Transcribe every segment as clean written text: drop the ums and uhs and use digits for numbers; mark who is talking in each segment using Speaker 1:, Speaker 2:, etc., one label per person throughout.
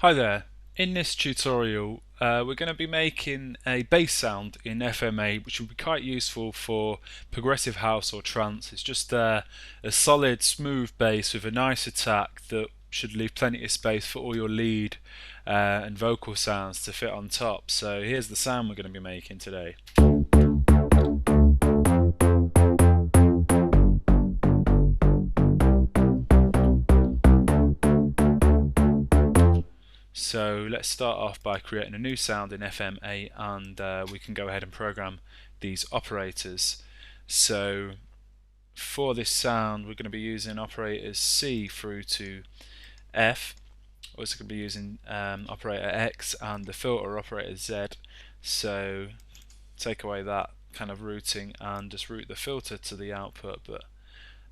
Speaker 1: Hi there. In this tutorial we're going to be making a bass sound in FM8 which will be quite useful for progressive house or trance. It's just a solid smooth bass with a nice attack that should leave plenty of space for all your lead and vocal sounds to fit on top. So here's the sound we're going to be making today. So let's start off by creating a new sound in FM8 and we can go ahead and program these operators. So for this sound we're going to be using operators C through to F. We're also going to be using operator X and the filter operator Z. So take away that kind of routing and just route the filter to the output, but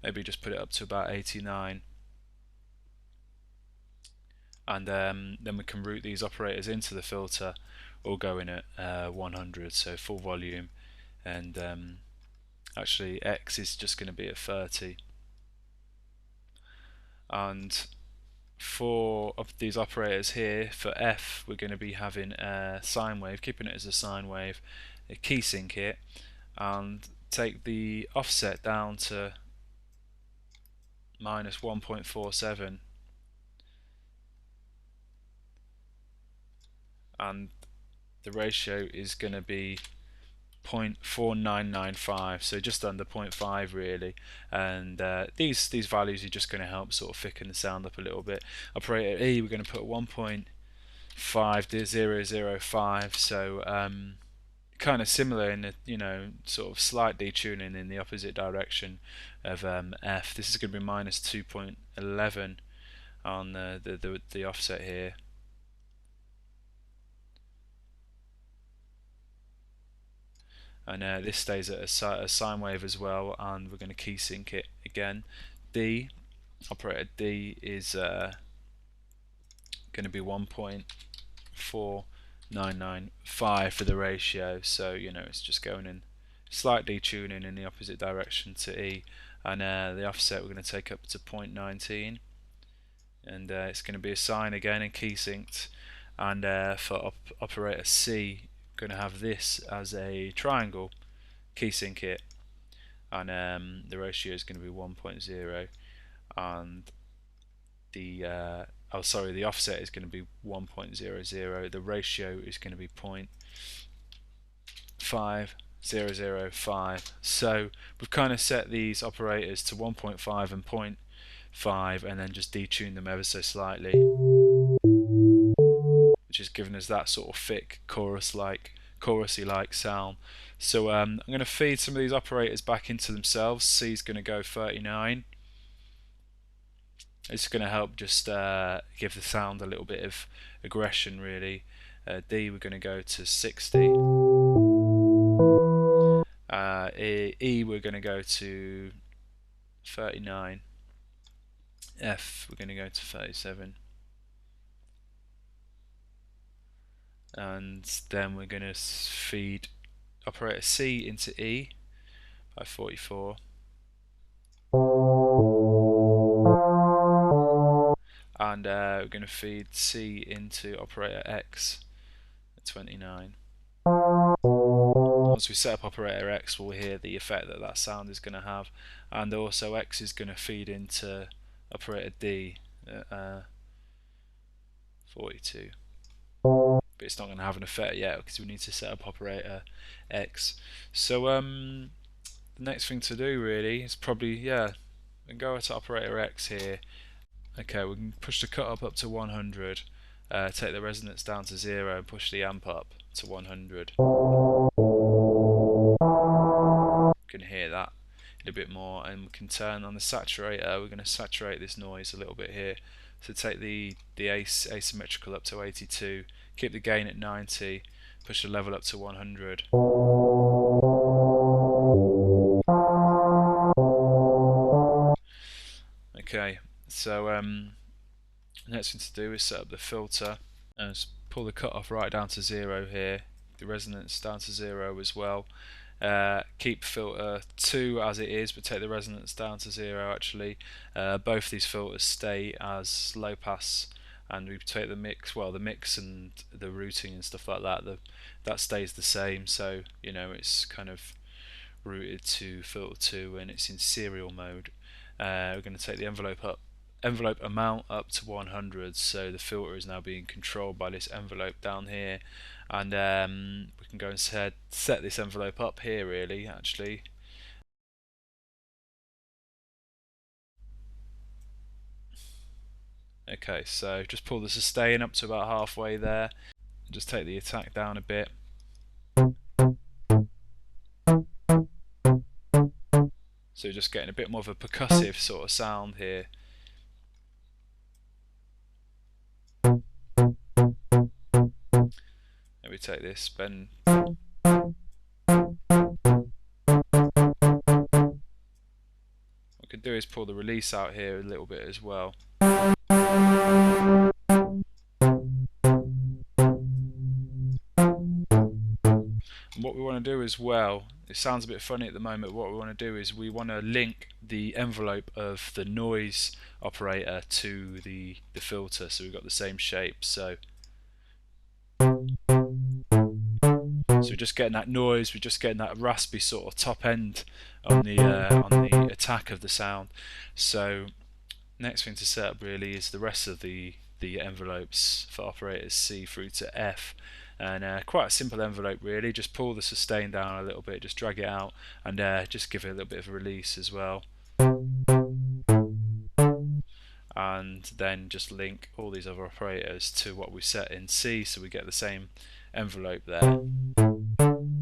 Speaker 1: maybe just put it up to about 89. And then we can route these operators into the filter, all going at 100, so full volume, and actually X is just going to be at 30. And for these operators here, for F we're going to be having a sine wave, keeping it as a sine wave, a key sync it, and take the offset down to minus 1.47, and the ratio is going to be 0.4995, so just under 0.5 really, and these values are just going to help sort of thicken the sound up a little bit. Operator E we're going to put 1.5005, so kind of similar in the, sort of slight detuning in the opposite direction of F. This is going to be minus 2.11 on the offset here. And this stays at a sine wave as well, and we're going to key sync it again. D, operator D is going to be 1.4995 for the ratio, so it's just going in slight detuning in the opposite direction to E, and the offset we're going to take up to 0.19, and it's going to be a sine again and key synced. And for operator C, going to have this as a triangle, key sync it, and the ratio is going to be 1.0, and the the offset is going to be 1.00, the ratio is going to be 0.5005. So we've kind of set these operators to 1.5 and 0.5 and then just detune them ever so slightly, which is giving us that sort of thick chorusy like sound. So I'm going to feed some of these operators back into themselves. C is going to go 39. It's going to help just give the sound a little bit of aggression really. D we're going to go to 60. E we're going to go to 39. F we're going to go to 37. And then we're going to feed operator C into E by 44. And we're going to feed C into operator X at 29. Once we set up operator X, we'll hear the effect that sound is going to have, and also X is going to feed into operator D at 42. But it's not going to have an effect yet because we need to set up operator X. So the next thing to do really is probably go to operator X here. Okay, we can push the cut up to 100, take the resonance down to 0 and push the amp up to 100. You can hear that a bit more, and we can turn on the saturator. We're going to saturate this noise a little bit here. So take the asymmetrical up to 82, keep the gain at 90, push the level up to 100. Okay, so next thing to do is set up the filter and just pull the cutoff right down to 0 here, the resonance down to 0 as well. Keep filter 2 as it is, but take the resonance down to 0 actually. Both these filters stay as low pass and we take the mix, well, the mix and the routing and stuff like that, that stays the same. So you know, it's kind of routed to filter 2 and it's in serial mode. We're going to take the envelope amount up to 100, so the filter is now being controlled by this envelope down here, and we can go and set this envelope up here really, actually. Okay, so just pull the sustain up to about halfway there, just take the attack down a bit. So just getting a bit more of a percussive sort of sound here. Let me take this, bend. What we can do is pull the release out here a little bit as well. And what we want to do as well, it sounds a bit funny at the moment, what we want to do is we want to link the envelope of the noise operator to the filter, so we've got the same shape. So we're just getting that noise, we're just getting that raspy sort of top end on the attack of the sound. So next thing to set up really is the rest of the envelopes for operators C through to F, and quite a simple envelope really. Just pull the sustain down a little bit, just drag it out, and just give it a little bit of a release as well, and then just link all these other operators to what we set in C, so we get the same envelope there,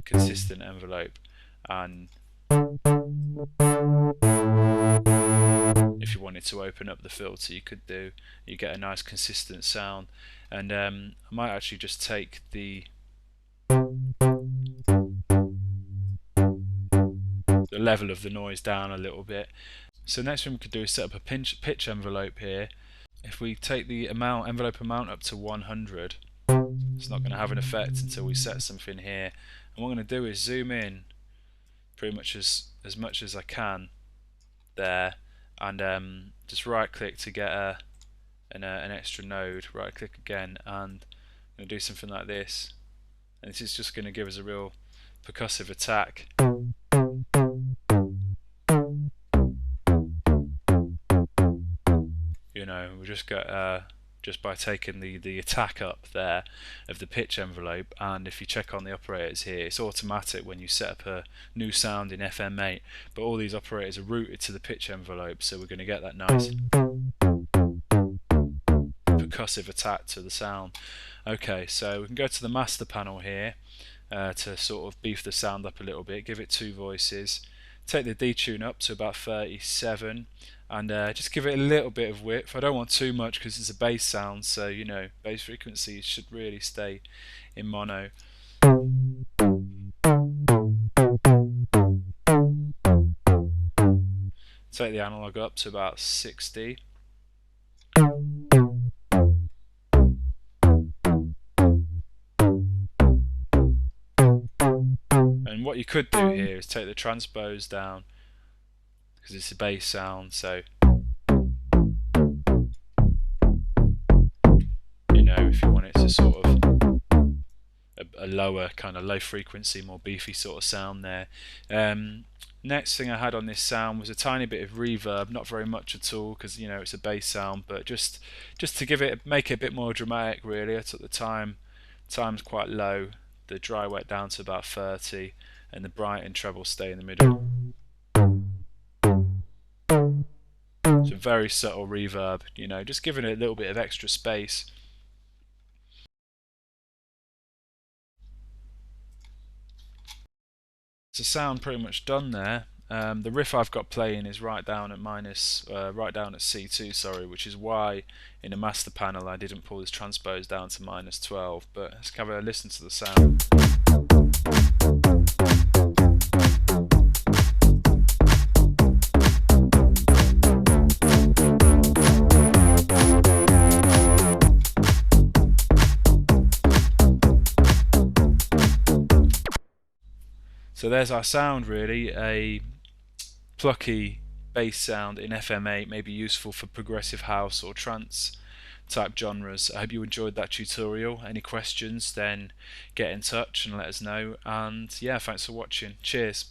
Speaker 1: consistent envelope. And if you wanted to open up the filter, you could do, you get a nice consistent sound. And I might actually just take the level of the noise down a little bit. So next thing we could do is set up a pitch envelope here. If we take the envelope amount up to 100, it's not going to have an effect until we set something here. And what I'm going to do is zoom in pretty much as much as I can there, and just right click to get an extra node, right click again, and I'm going to do something like this, and this is just going to give us a real percussive attack. You know, we just got just by taking the attack up there of the pitch envelope. And if you check on the operators here, it's automatic when you set up a new sound in FM8, but all these operators are routed to the pitch envelope, so we're going to get that nice percussive attack to the sound. Okay, so we can go to the master panel here to sort of beef the sound up a little bit, give it 2 voices, take the detune up to about 37, and just give it a little bit of width. I don't want too much because it's a bass sound, so you know, bass frequencies should really stay in mono. Take the analog up to about 60. And what you could do here is take the transpose down, because it's a bass sound, so you know, if you want it to sort of a lower kind of low frequency, more beefy sort of sound there. Next thing I had on this sound was a tiny bit of reverb, not very much at all, because you know it's a bass sound, but just to give it, make it a bit more dramatic really. I took the time's quite low, the dry wet down to about 30, and the bright and treble stay in the middle. So very subtle reverb, you know, just giving it a little bit of extra space. It's a sound pretty much done there. The riff I've got playing is right down at C2, sorry, which is why in the master panel I didn't pull this transpose down to -12. But let's have a listen to the sound. So there's our sound really, a plucky bass sound in FM8, maybe useful for progressive house or trance type genres. I hope you enjoyed that tutorial. Any questions, then get in touch and let us know. And yeah, thanks for watching. Cheers.